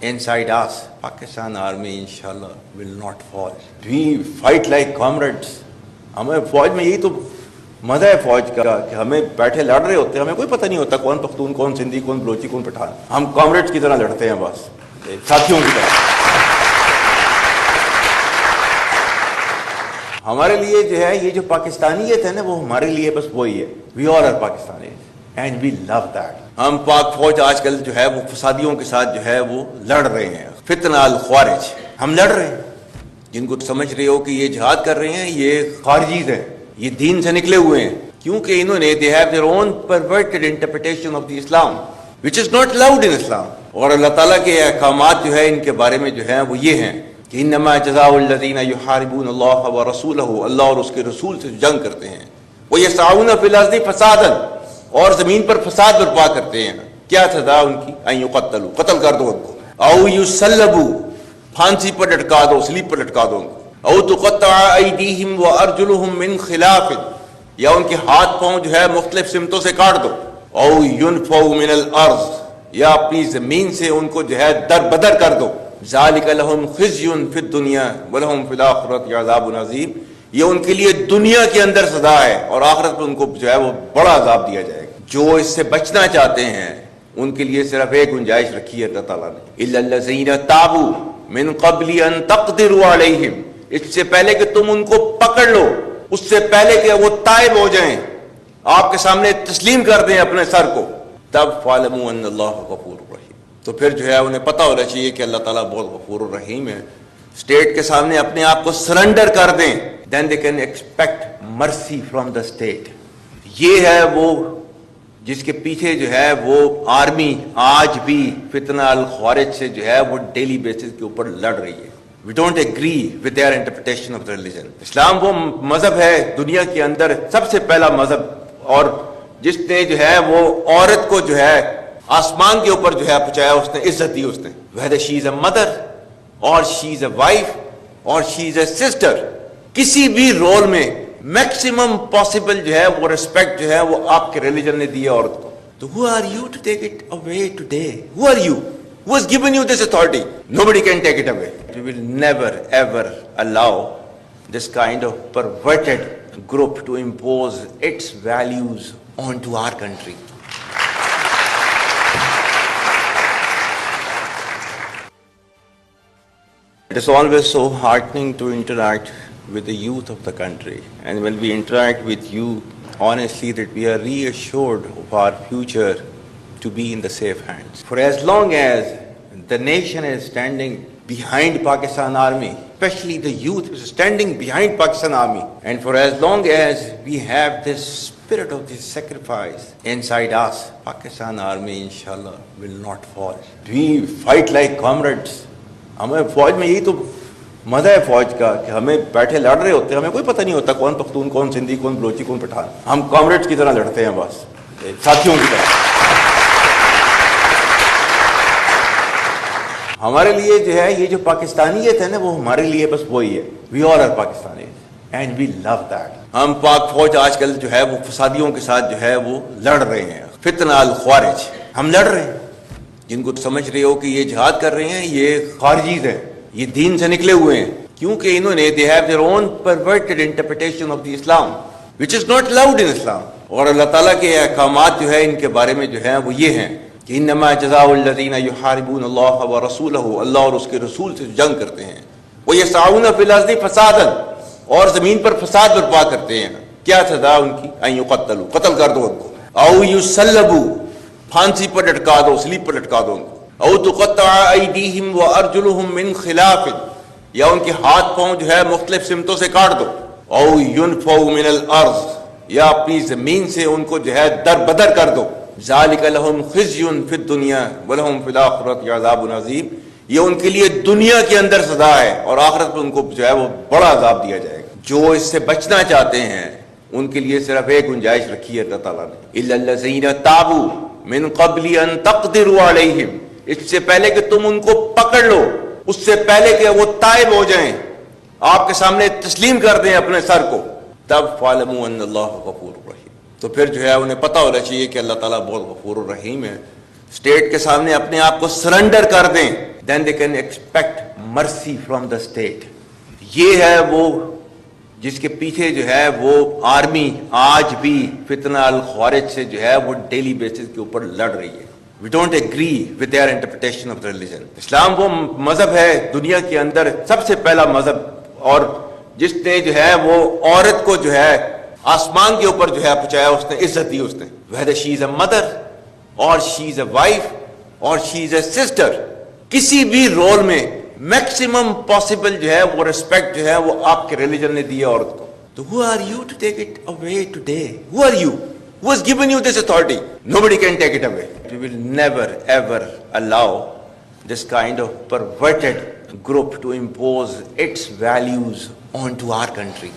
inside us, Pakistan army inshallah will not fall. We fight like comrades. ہمیں فوج میں یہی تو مزہ ہے فوج کا کہ ہمیں بیٹھے لڑ رہے ہوتے ہیں, ہمیں کوئی پتہ نہیں ہوتا کون پختون, کون سندھی, کون بلوچی, کون پٹھان. ہم کامریڈز کی طرح لڑتے ہیں, بس ساتھیوں کی طرح. ہمارے لیے جو ہے یہ جو پاکستانیت ہے نا, وہ ہمارے لیے بس وہی ہے. We all are Pakistani and we love that. ہم پاک فوج آج کل جو ہے وہ فسادیوں کے ساتھ جو ہے وہ لڑ رہے ہیں. فتنہ الخوارج, ہم لڑ رہے ہیں. جن کو سمجھ رہے ہو کہ یہ جہاد کر رہے ہیں یہ خارجیز ہیں, یہ دین سے نکلے ہوئے ہیں, کیونکہ انہوں نے they have their own perverted interpretation of the Islam which is not allowed in Islam. اور اللہ تعالیٰ کے احکامات جو ہے ان کے بارے میں جو ہیں وہ یہ ہیں کہ انما جزاء الذین یحاربون اللہ ورسولہ, اللہ اور اس کے رسول سے جنگ کرتے ہیں, ویسعون فی الارض فسادا, اور زمین پر فساد برپا کرتے ہیں. کیا سزا ان کی؟ ان یقتلوا, قتل کر دو ان کو, او یصلبوا, پھانسی پر لٹکا دو, سلیب پر لٹکا دو ان کو, او تقطع ایدیہم وارجلہم من خلاف, یا ان کے ہاتھ پاؤں جو ہے مختلف سمتوں سے کاٹ دو, او ینفوا من الارض, یا اپنی زمین سے ان کو جو ہے در بدر کر دو. ذالک لہم خزی فی الدنیا ولہم فی الآخرۃ عذاب عظیم, یہ ان کے لیے دنیا کے اندر سزا ہے اور آخرت میں ان کو جو ہے وہ بڑا عذاب دیا جائے گا. جو اس سے بچنا چاہتے ہیں ان کے لیے صرف ایک گنجائش رکھی ہے اللہ تعالیٰ نے, الا الذین تابوا من قبل ان تقدروا علیہم, اس سے پہلے کہ تم ان کو پکڑ لو, اس سے پہلے کہ وہ تائب ہو جائیں, آپ کے سامنے تسلیم کر دیں اپنے سر کو, تب فاعلموا ان اللہ غفور رحیم. تو پھر جو ہے انہیں پتہ ہونا چاہیے کہ اللہ تعالیٰ بہت غفور الرحیم ہے. اسٹیٹ کے سامنے اپنے آپ کو سرنڈر کر دیں, then they can expect mercy from the state. یہ ہے وہ جس کے پیچھے جو ہے وہ آرمی آج بھی فتنہ الخوارج سے جو ہے وہ ڈیلی بیسس کے اوپر لڑ رہی ہے. We don't agree with their interpretation of the religion. اسلام وہ مذہب ہے دنیا کے اندر سب سے پہلا مذہب, اور جس نے جو ہے وہ عورت کو جو ہے آسمان کے اوپر جو ہے پہنچایا, اس نے عزت دی. اس نے whether she is a mother or she is a wife or she is a sister, کسی بھی رول میں میکسیمم پاسبل جو ہے وہ ریسپیکٹ جو ہے وہ آپ کے ریلیجن نے دی ہے عورت کو. تو who are you to take it away today? Who are you? Who has given you this authority? Nobody can take it away. We will never ever allow this kind of perverted group to impose its values onto our country. It is always so heartening to interact with the youth of the country, and when we interact with you, honestly, that we are reassured of our future to be in the safe hands. For as long as the nation is standing behind Pakistan Army, especially the youth is standing behind Pakistan Army, and for as long as we have this spirit of this sacrifice inside us, Pakistan Army inshallah will not fall. We fight like comrades. ہمیں فوج میں یہی تو مزہ ہے فوج کا کہ ہمیں بیٹھے لڑ رہے ہوتے ہیں, ہمیں کوئی پتہ نہیں ہوتا کون پختون, کون سندھی, کون بلوچی, کون پٹھان. ہم کامریڈز کی طرح لڑتے ہیں, بس ساتھیوں کی طرح. ہمارے لیے جو ہے یہ جو پاکستانیت ہے نا, وہ ہمارے لیے بس وہی ہے. We all are Pakistani and we love that. ہم پاک فوج آج کل جو ہے وہ فسادیوں کے ساتھ جو ہے وہ لڑ رہے ہیں. فتنہ الخوارج, ہم لڑ رہے ہیں. جن کو سمجھ رہے ہو کہ یہ جہاد کر رہے ہیں یہ خارجیز ہیں, یہ دین سے نکلے ہوئے ہیں, کیونکہ انہوں نے they have their own perverted interpretation of the Islam which is not allowed in Islam. اور اللہ تعالیٰ کے احکامات جو ہے ان کے بارے میں جو ہیں وہ یہ ہیں کہ انما جزاء الذین یحاربون اللہ ورسولہ, اللہ اور اس کے رسول سے جنگ کرتے ہیں, ویسعون فی الارض فسادا, اور زمین پر فساد برپا کرتے ہیں. کیا سزا ان کی؟ ان یقتلوا, قتل کر دو ان کو, او یصلبوا, پھانسی پر لٹکا دو, سلیب پر لٹکا دو ان کو, او تقطع ایدیہم وارجلہم من خلاف, یا ان کے ہاتھ پاؤں جو ہے مختلف سمتوں سے کاٹ دو, او ینفوا من الارض, یا اپنی زمین سے ان کو جو ہے در بدر کر دو. ذالک لہم خزی فی الدنیا ولہم فی الآخرۃ عذاب عظیم, یہ ان کے لیے دنیا کے اندر سزا ہے اور آخرت میں ان کو جو ہے وہ بڑا عذاب دیا جائے گا. جو اس سے بچنا چاہتے ہیں ان کے لیے صرف ایک گنجائش رکھی ہے اللہ تعالیٰ نے, الا الذین تابوا من قبل ان تقدروا علیہم, اس سے پہلے کہ تم ان کو پکڑ لو, اس سے پہلے کہ وہ تائب ہو جائیں, آپ کے سامنے تسلیم کر دیں اپنے سر کو, تب فاعلموا ان اللہ غفور رحیم. تو پھر جو ہے انہیں پتہ ہونا چاہیے کہ اللہ تعالیٰ بہت غفور الرحیم ہے. اسٹیٹ کے سامنے اپنے آپ کو سرنڈر کر دیں, then they can expect mercy from the state. یہ ہے وہ جس کے پیچھے جو ہے وہ آرمی آج بھی فتنہ الخوارج سے جو ہے وہ ڈیلی بیسس کے اوپر لڑ رہی ہے. We don't agree with their interpretation of religion. اسلام وہ مذہب ہے دنیا کے اندر سب سے پہلا مذہب، اور جس نے جو ہے وہ عورت کو جو ہے آسمان کے اوپر جو ہے پہنچایا، اس نے عزت دی. اس نے whether she is a mother or she is a wife or she is a sister، کسی بھی رول میں میکسیمم پاسبل جو ہے وہ ریسپیکٹ جو ہے وہ آپ کے ریلیجن نے دی ہے عورت کو. تو who are you to take it away today? Who are you? Who has given you this authority? Nobody can take it away. We will never ever allow this kind of perverted group to impose its values onto our country.